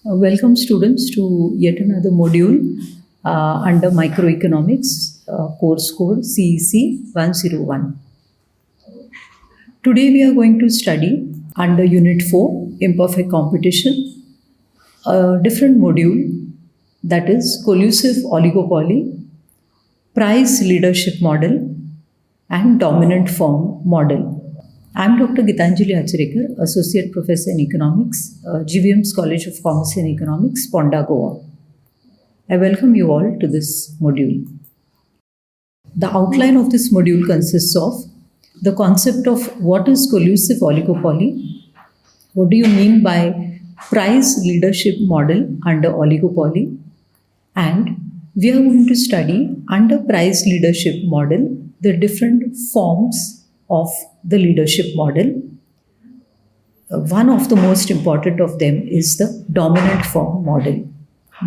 Welcome students to yet another module under microeconomics, course code CEC 101. Today we are going to study under unit 4 imperfect competition, a different module, that is collusive oligopoly, price leadership model and dominant firm model. I am Dr. Gitanjali Acharekar, Associate Professor in Economics, GVM's College of Commerce and Economics, Ponda, Goa. I welcome you all to this module. The outline of this module consists of the concept of what is collusive oligopoly, what do you mean by price leadership model under oligopoly, and we are going to study under price leadership model the different forms of the leadership model. One of the most important of them is the dominant firm model.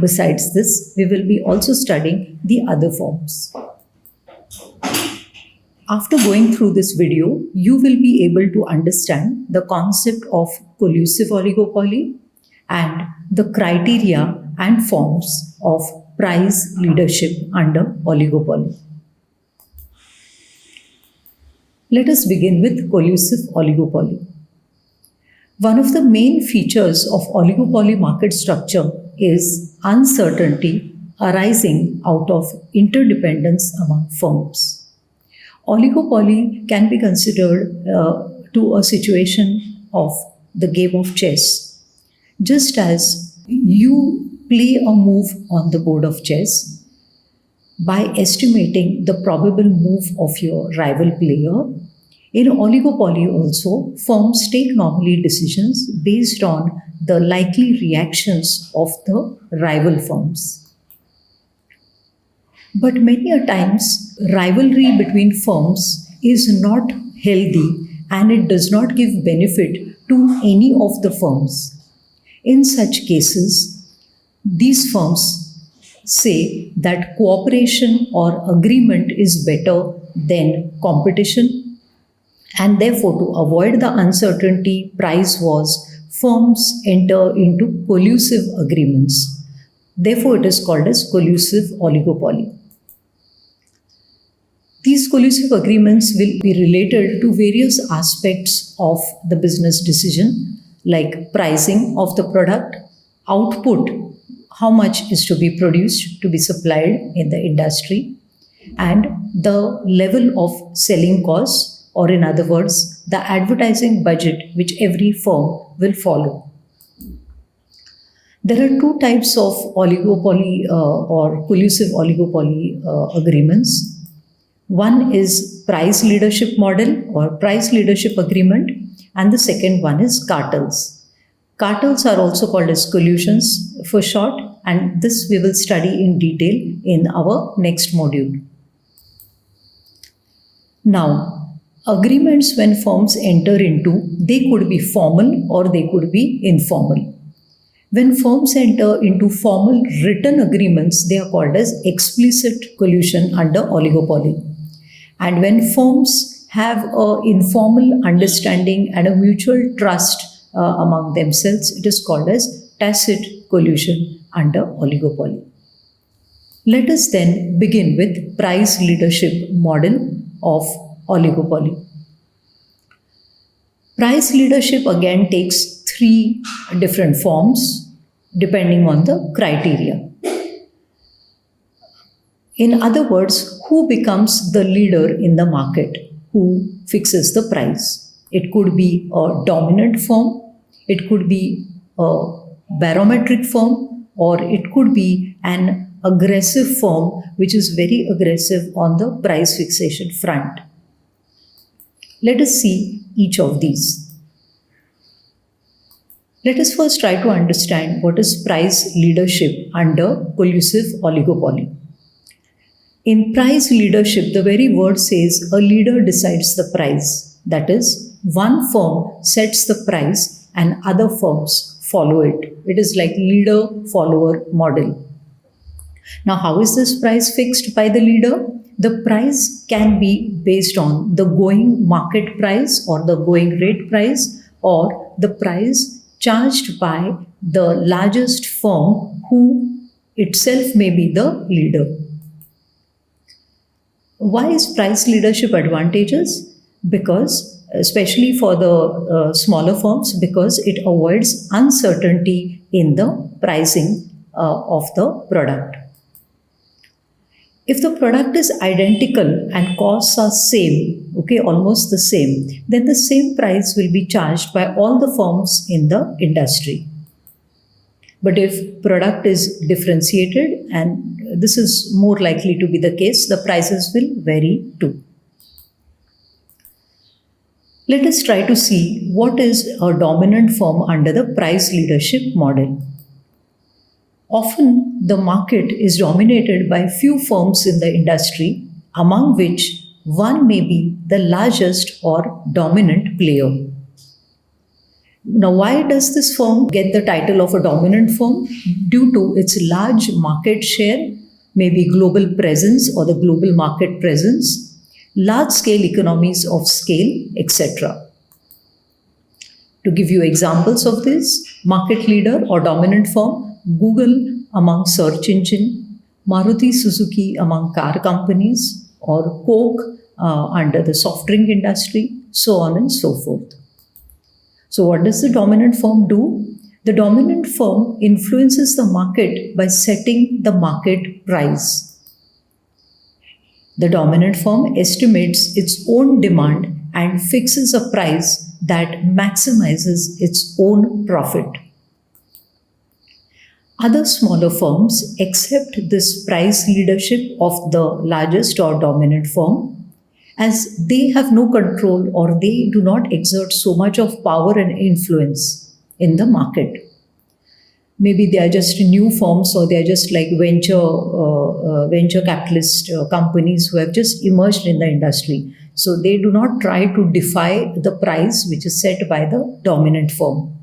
Besides this, we will be also studying the other forms. After going through this video, you will be able to understand the concept of collusive oligopoly and the criteria and forms of price leadership under oligopoly. Let us begin with collusive oligopoly. One of the main features of oligopoly market structure is uncertainty arising out of interdependence among firms. Oligopoly can be considered to a situation of the game of chess. Just as you play a move on the board of chess, by estimating the probable move of your rival player, in oligopoly also, firms take normally decisions based on the likely reactions of the rival firms. But many a times, rivalry between firms is not healthy and it does not give benefit to any of the firms. In such cases, these firms say that cooperation or agreement is better than competition, and therefore to avoid the uncertainty price wars, firms enter into collusive agreements. Therefore, it is called as collusive oligopoly. These collusive agreements will be related to various aspects of the business decision, like pricing of the product, output, how much is to be produced, to be supplied in the industry, and the level of selling costs, or in other words, the advertising budget which every firm will follow. There are two types of oligopoly or collusive oligopoly agreements. One is price leadership model or price leadership agreement, and the second one is cartels. Cartels are also called as collusions for short, and this we will study in detail in our next module. Now, agreements when firms enter into, they could be formal or they could be informal. When firms enter into formal written agreements, they are called as explicit collusion under oligopoly. And when firms have an informal understanding and a mutual trust among themselves, it is called as tacit collusion under oligopoly. Let us then begin with price leadership model of oligopoly. Price leadership again takes three different forms depending on the criteria. In other words, who becomes the leader in the market? Who fixes the price? It could be a dominant firm, it could be a barometric firm, or it could be an aggressive firm which is very aggressive on the price fixation front. Let us see each of these. Let us first try to understand what is price leadership under collusive oligopoly. In price leadership, the very word says a leader decides the price. That is, one firm sets the price and other firms follow it. It is like leader-follower model. Now, how is this price fixed by the leader? The price can be based on the going market price or the going rate price or the price charged by the largest firm who itself may be the leader. Why is price leadership advantageous? Because, especially for the smaller firms, because it avoids uncertainty in the pricing of the product. If the product is identical and costs are same, okay, almost the same, then the same price will be charged by all the firms in the industry. But if product is differentiated, and this is more likely to be the case, the prices will vary too. Let us try to see what is a dominant firm under the price leadership model. Often, the market is dominated by few firms in the industry, among which one may be the largest or dominant player. Now, why does this firm get the title of a dominant firm? Due to its large market share, maybe global presence or the global market presence, large-scale economies of scale, etc. To give you examples of this, market leader or dominant firm, Google among search engine, Maruti Suzuki among car companies, or Coke under the soft drink industry, so on and so forth. So what does the dominant firm do? The dominant firm influences the market by setting the market price. The dominant firm estimates its own demand and fixes a price that maximizes its own profit. Other smaller firms accept this price leadership of the largest or dominant firm, as they have no control or they do not exert so much of power and influence in the market. Maybe they are just new firms, or they are just like venture capitalist companies who have just emerged in the industry. So they do not try to defy the price which is set by the dominant firm.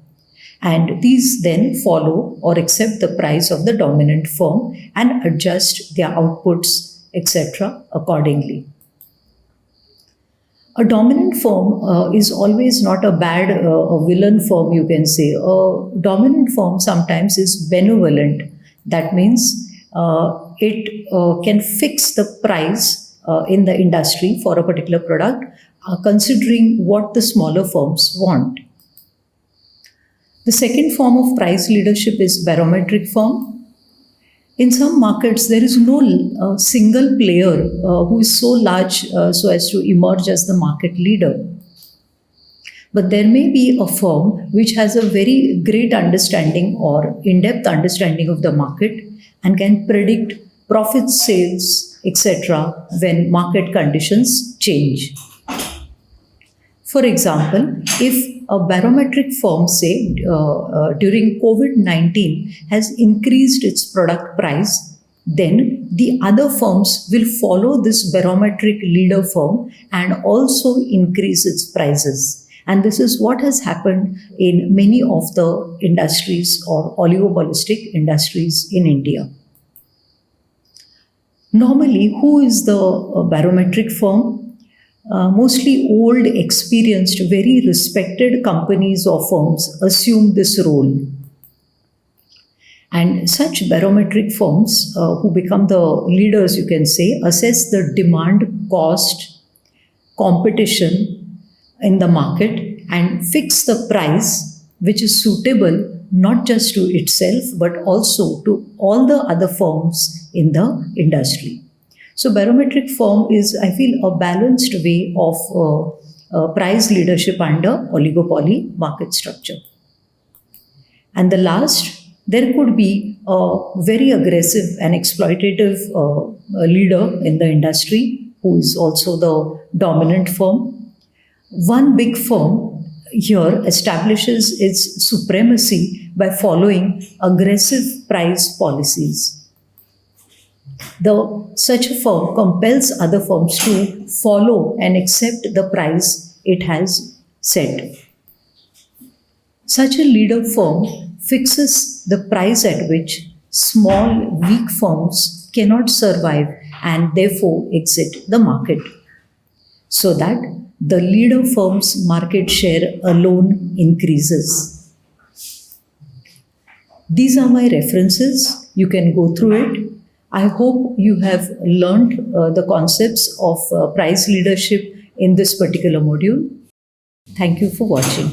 And these then follow or accept the price of the dominant firm and adjust their outputs, etc. accordingly. A dominant firm is always not a bad, a villain firm, you can say. A dominant firm sometimes is benevolent. That means it can fix the price in the industry for a particular product, considering what the smaller firms want. The second form of price leadership is barometric firm. In some markets, there is no single player who is so large so as to emerge as the market leader. But there may be a firm which has a very great understanding or in-depth understanding of the market and can predict profit, sales, etc. when market conditions change. For example, if a barometric firm, say, during COVID-19 has increased its product price, then the other firms will follow this barometric leader firm and also increase its prices. And this is what has happened in many of the industries or oligopolistic industries in India. Normally, who is the barometric firm? Mostly old, experienced, very respected companies or firms assume this role. And such barometric firms who become the leaders, you can say, assess the demand, cost, competition in the market and fix the price which is suitable not just to itself but also to all the other firms in the industry. So barometric firm is, I feel, a balanced way of price leadership under oligopoly market structure. And the last, there could be a very aggressive and exploitative leader in the industry who is also the dominant firm. One big firm here establishes its supremacy by following aggressive price policies. Such a firm compels other firms to follow and accept the price it has set. Such a leader firm fixes the price at which small, weak firms cannot survive and therefore exit the market, so that the leader firm's market share alone increases. These are my references. You can go through it. I hope you have learned the concepts of price leadership in this particular module. Thank you for watching.